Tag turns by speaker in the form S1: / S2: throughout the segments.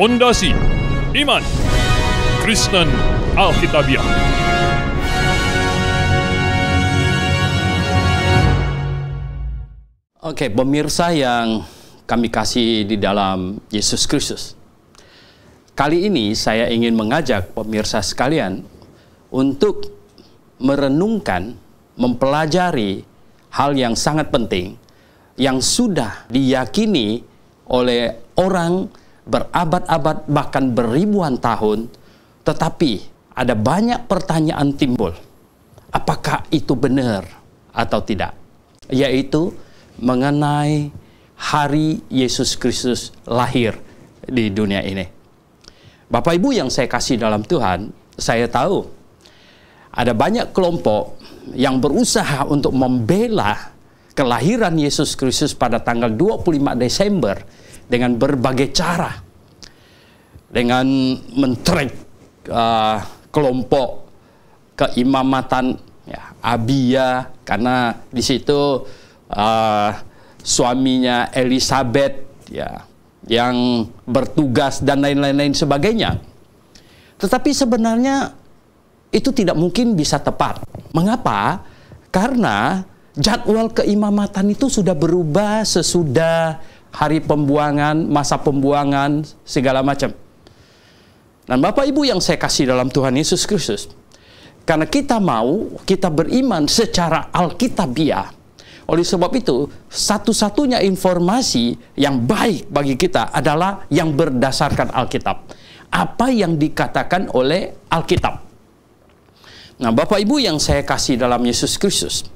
S1: Fondasi Iman Kristen Alkitabiah.
S2: Oke, pemirsa yang kami kasih di dalam Yesus Kristus. Kali ini saya ingin mengajak pemirsa sekalian untuk merenungkan, mempelajari hal yang sangat penting yang sudah diyakini oleh orang berabad-abad bahkan beribuan tahun, tetapi ada banyak pertanyaan timbul. Apakah itu benar atau tidak? Yaitu mengenai hari Yesus Kristus lahir di dunia ini. Bapak Ibu yang saya kasih dalam Tuhan, saya tahu ada banyak kelompok yang berusaha untuk membela kelahiran Yesus Kristus pada tanggal 25 Desember dengan berbagai cara, dengan men-track kelompok keimamatan Abia, karena di situ suaminya Elizabeth yang bertugas dan lain-lain sebagainya. Tetapi sebenarnya itu tidak mungkin bisa tepat. Mengapa? Karena jadwal keimamatan itu sudah berubah sesudah hari pembuangan, masa pembuangan, segala macam. Dan Bapak Ibu yang saya kasih dalam Tuhan Yesus Kristus, karena kita beriman secara alkitabiah. Oleh sebab itu, satu-satunya informasi yang baik bagi kita adalah yang berdasarkan Alkitab. Apa yang dikatakan oleh Alkitab. Nah, Bapak Ibu yang saya kasih dalam Yesus Kristus,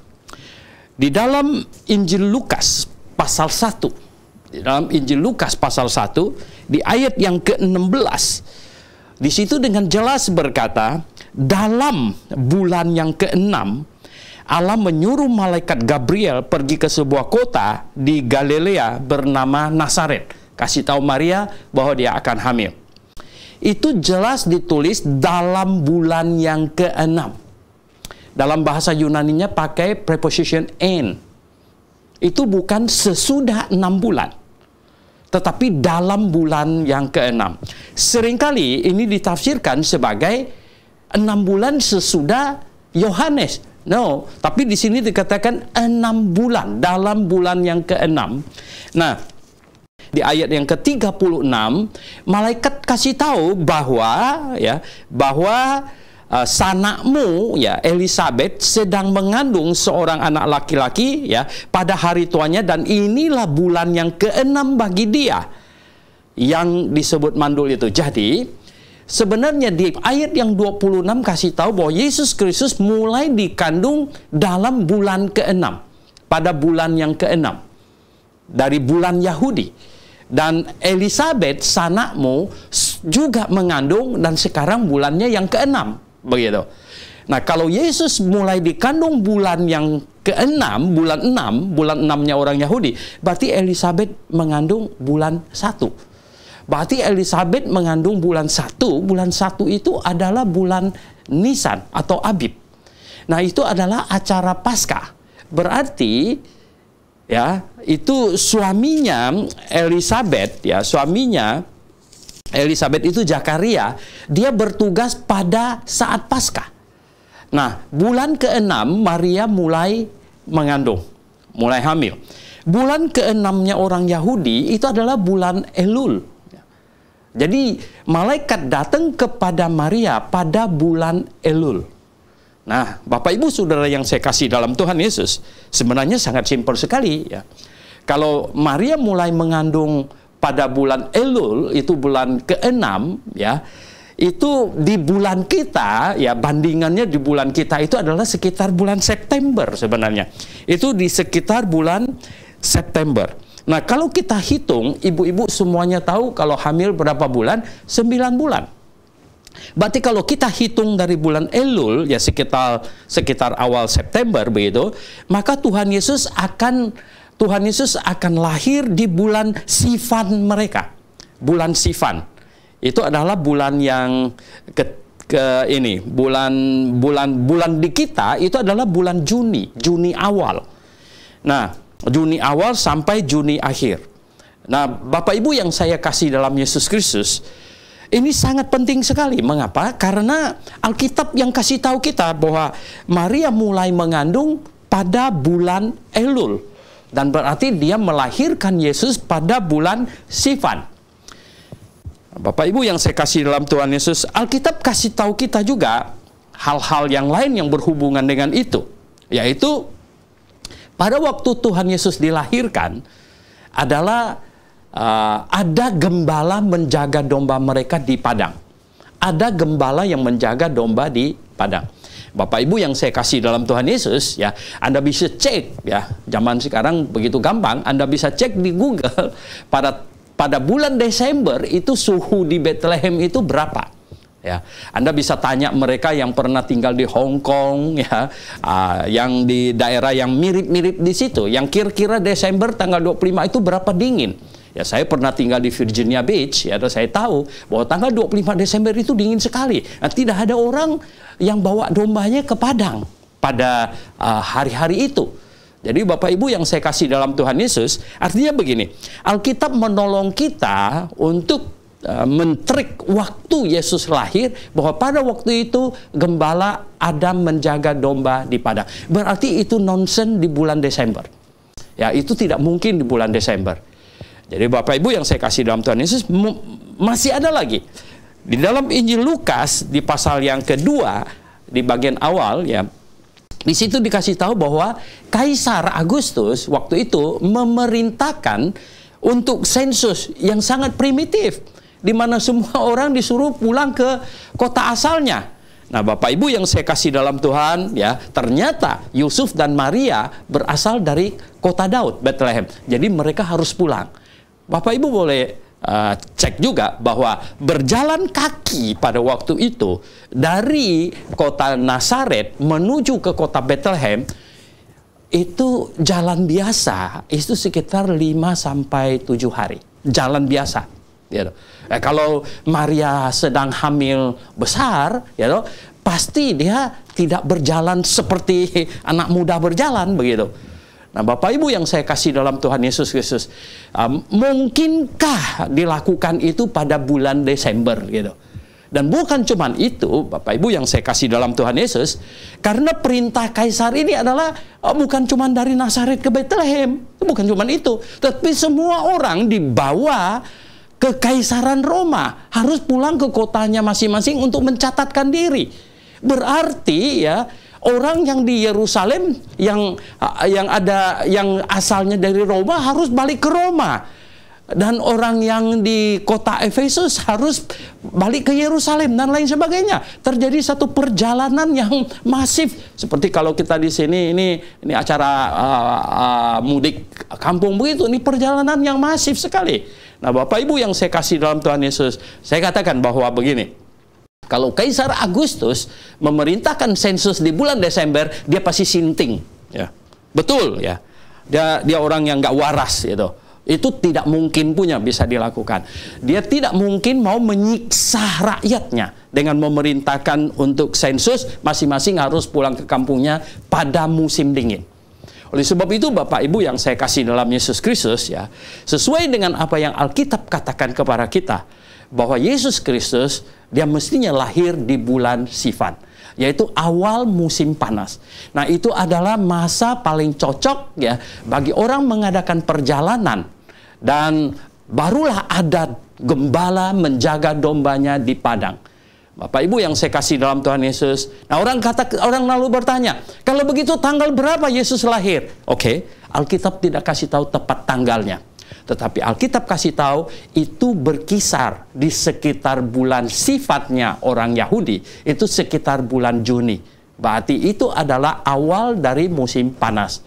S2: di dalam Injil Lukas pasal 1, di dalam Injil Lukas pasal 1, di ayat yang ke-16, di situ dengan jelas berkata, dalam bulan yang ke-6, Allah menyuruh malaikat Gabriel pergi ke sebuah kota di Galilea bernama Nazaret. Kasih tahu Maria bahwa dia akan hamil. Itu jelas ditulis dalam bulan yang ke-6. Dalam bahasa Yunaninya pakai preposition en. Itu bukan sesudah 6 bulan, tetapi dalam bulan yang ke-6. Seringkali ini ditafsirkan sebagai 6 bulan sesudah Yohanes. No, tapi di sini dikatakan 6 bulan, dalam bulan yang ke-6. Nah, di ayat yang ke-36, malaikat kasih tahu bahwa sanakmu Elizabeth sedang mengandung seorang anak laki-laki pada hari tuanya, dan inilah bulan yang ke-6 bagi dia yang disebut mandul itu. Jadi sebenarnya di ayat yang 26 kasih tahu bahwa Yesus Kristus mulai dikandung dalam bulan ke-6, pada bulan yang ke-6 dari bulan Yahudi. Dan Elizabeth sanakmu juga mengandung dan sekarang bulannya yang ke-6, begitu. Nah, kalau Yesus mulai dikandung bulan yang ke-6, bulan 6-nya orang Yahudi, berarti Elizabeth mengandung bulan 1. Berarti Elizabeth mengandung bulan 1 itu adalah bulan Nisan atau Abib. Nah, itu adalah acara Paskah. Berarti itu suaminya Elizabeth, suaminya Elizabeth itu Zakaria, dia bertugas pada saat Paskah. Nah, bulan ke-6 Maria mulai mengandung, mulai hamil. Bulan ke-6-nya orang Yahudi itu adalah bulan Elul. Jadi malaikat datang kepada Maria pada bulan Elul. Nah, Bapak Ibu Saudara yang saya kasih dalam Tuhan Yesus, sebenarnya sangat simpel sekali Kalau Maria mulai mengandung pada bulan Elul, itu bulan ke-6 itu di bulan kita bandingannya di bulan kita itu adalah sekitar bulan September sebenarnya. Itu di sekitar bulan September. Nah, kalau kita hitung, ibu-ibu semuanya tahu kalau hamil berapa bulan? 9 bulan. Berarti kalau kita hitung dari bulan Elul, sekitar awal September begitu, maka Tuhan Yesus akan lahir di bulan Sivan mereka. Bulan Sivan. Itu adalah bulan yang ke ini bulan di kita itu adalah bulan Juni awal. Nah, Juni awal sampai Juni akhir. Nah, Bapak Ibu yang saya kasih dalam Yesus Kristus, ini sangat penting sekali. Mengapa? Karena Alkitab yang kasih tahu kita bahwa Maria mulai mengandung pada bulan Elul, dan berarti dia melahirkan Yesus pada bulan Sivan. Bapak Ibu yang saya kasih dalam Tuhan Yesus, Alkitab kasih tahu kita juga hal-hal yang lain yang berhubungan dengan itu, yaitu pada waktu Tuhan Yesus dilahirkan adalah ada gembala menjaga domba mereka di padang. Ada gembala yang menjaga domba di padang. Bapak Ibu yang saya kasih dalam Tuhan Yesus, ya, Anda bisa cek, ya, zaman sekarang begitu gampang, Anda bisa cek di Google pada bulan Desember itu suhu di Bethlehem itu berapa, ya. Anda bisa tanya mereka yang pernah tinggal di Hong Kong, ya, yang di daerah yang mirip-mirip di situ, yang kira-kira Desember tanggal 25 itu berapa dingin. Ya, saya pernah tinggal di Virginia Beach, ya, dan saya tahu bahwa tanggal 25 Desember itu dingin sekali. Nah, tidak ada orang yang bawa dombanya ke padang pada hari-hari itu. Jadi Bapak Ibu yang saya kasih dalam Tuhan Yesus, artinya begini, Alkitab menolong kita untuk mentrik waktu Yesus lahir, bahwa pada waktu itu gembala Adam menjaga domba di padang. Berarti itu nonsen di bulan Desember. Ya, itu tidak mungkin di bulan Desember. Jadi Bapak Ibu yang saya kasih dalam Tuhan Yesus, masih ada lagi. Di dalam Injil Lukas, di pasal yang kedua, di bagian awal, ya, di situ dikasih tahu bahwa Kaisar Agustus waktu itu memerintahkan untuk sensus yang sangat primitif, di mana semua orang disuruh pulang ke kota asalnya. Nah, Bapak Ibu yang saya kasih dalam Tuhan, ya, ternyata Yusuf dan Maria berasal dari kota Daud, Bethlehem. Jadi mereka harus pulang. Bapak Ibu boleh cek juga bahwa berjalan kaki pada waktu itu dari kota Nazaret menuju ke kota Bethlehem itu jalan biasa, itu sekitar 5 sampai 7 hari. Jalan biasa. Gitu. Kalau Maria sedang hamil besar, gitu, pasti dia tidak berjalan seperti anak muda berjalan begitu. Nah, Bapak Ibu yang saya kasih dalam Tuhan Yesus Kristus, mungkinkah dilakukan itu pada bulan Desember gitu? Dan bukan cuma itu, Bapak Ibu yang saya kasih dalam Tuhan Yesus, karena perintah Kaisar ini adalah bukan cuma dari Nazaret ke Bethlehem, bukan cuma itu, tapi semua orang dibawa ke Kaisaran Roma, harus pulang ke kotanya masing-masing untuk mencatatkan diri. Berarti, ya, orang yang di Yerusalem yang asalnya dari Roma harus balik ke Roma, dan orang yang di kota Efesus harus balik ke Yerusalem dan lain sebagainya. Terjadi satu perjalanan yang masif, seperti kalau kita di sini ini acara mudik kampung begitu. Ini perjalanan yang masif sekali. Nah, Bapak Ibu yang saya kasih dalam Tuhan Yesus, saya katakan bahwa begini. Kalau Kaisar Agustus memerintahkan sensus di bulan Desember, dia pasti sinting, ya. Betul, ya. Dia orang yang nggak waras, gitu. Itu tidak mungkin punya bisa dilakukan. Dia tidak mungkin mau menyiksa rakyatnya dengan memerintahkan untuk sensus, masing-masing harus pulang ke kampungnya pada musim dingin. Oleh sebab itu, Bapak Ibu yang saya kasih dalam Yesus Kristus, ya, sesuai dengan apa yang Alkitab katakan kepada kita, bahwa Yesus Kristus dia mestinya lahir di bulan Sivan, yaitu awal musim panas. Nah, itu adalah masa paling cocok, ya, bagi orang mengadakan perjalanan, dan barulah ada gembala menjaga dombanya di padang. Bapak Ibu yang saya kasih dalam Tuhan Yesus. Nah, orang lalu bertanya, kalau begitu tanggal berapa Yesus lahir? Oke, Alkitab tidak kasih tahu tepat tanggalnya. Tetapi Alkitab kasih tahu itu berkisar di sekitar bulan sifatnya orang Yahudi, itu sekitar bulan Juni. Berarti itu adalah awal dari musim panas.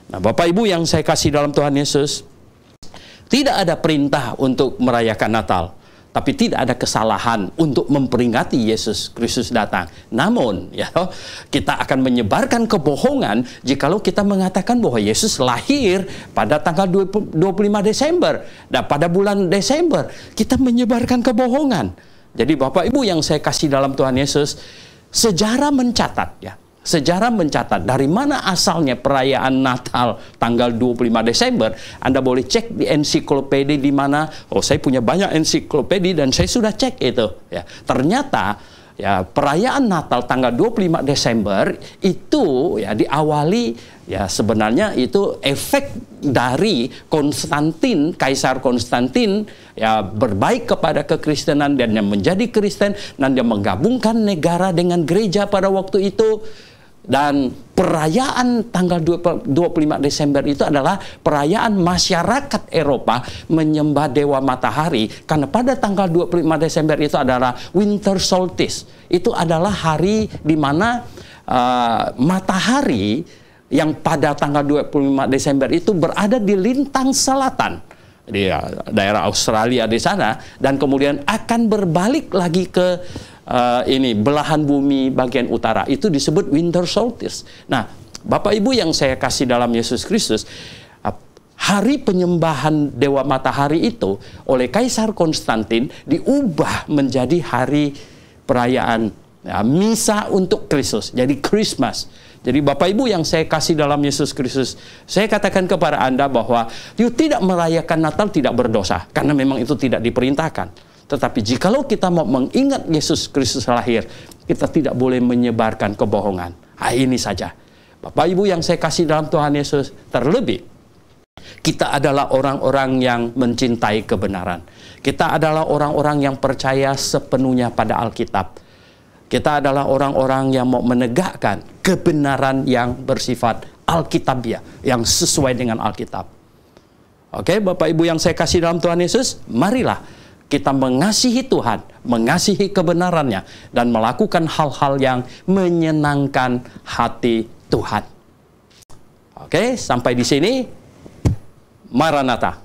S2: Nah, Bapak Ibu yang saya kasih dalam Tuhan Yesus, tidak ada perintah untuk merayakan Natal, tapi tidak ada kesalahan untuk memperingati Yesus Kristus datang. Namun, ya, kita akan menyebarkan kebohongan jikalau kita mengatakan bahwa Yesus lahir pada tanggal 25 Desember. Dan pada bulan Desember, kita menyebarkan kebohongan. Jadi Bapak Ibu yang saya kasih dalam Tuhan Yesus, sejarah mencatat ya. Sejarah mencatat dari mana asalnya perayaan Natal tanggal 25 Desember. Anda boleh cek di ensiklopedia di mana. Oh, saya punya banyak ensiklopedia dan saya sudah cek itu ya. Ternyata ya perayaan Natal tanggal 25 Desember itu ya diawali ya sebenarnya itu efek dari Konstantin, Kaisar Konstantin ya berbaik kepada kekristenan dan yang menjadi Kristen dan dia menggabungkan negara dengan gereja pada waktu itu. Dan perayaan tanggal 25 Desember itu adalah perayaan masyarakat Eropa menyembah dewa matahari, karena pada tanggal 25 Desember itu adalah winter solstice. Itu adalah hari di mana matahari yang pada tanggal 25 Desember itu berada di lintang selatan di daerah Australia di sana, dan kemudian akan berbalik lagi ke belahan bumi bagian utara. Itu disebut winter solstice. Nah, Bapak Ibu yang saya kasih dalam Yesus Kristus, hari penyembahan dewa matahari itu oleh Kaisar Konstantin diubah menjadi hari perayaan misa untuk Kristus. Jadi Christmas. Jadi Bapak Ibu yang saya kasih dalam Yesus Kristus, saya katakan kepada Anda bahwa tidak merayakan Natal tidak berdosa, karena memang itu tidak diperintahkan. Tetapi jikalau kita mau mengingat Yesus Kristus lahir, kita tidak boleh menyebarkan kebohongan. Ini saja. Bapak Ibu yang saya kasih dalam Tuhan Yesus, terlebih kita adalah orang-orang yang mencintai kebenaran. Kita adalah orang-orang yang percaya sepenuhnya pada Alkitab. Kita adalah orang-orang yang mau menegakkan kebenaran yang bersifat Alkitabiah, yang sesuai dengan Alkitab. Oke, Bapak Ibu yang saya kasih dalam Tuhan Yesus, marilah kita mengasihi Tuhan, mengasihi kebenarannya, dan melakukan hal-hal yang menyenangkan hati Tuhan. Oke, sampai di sini. Maranatha.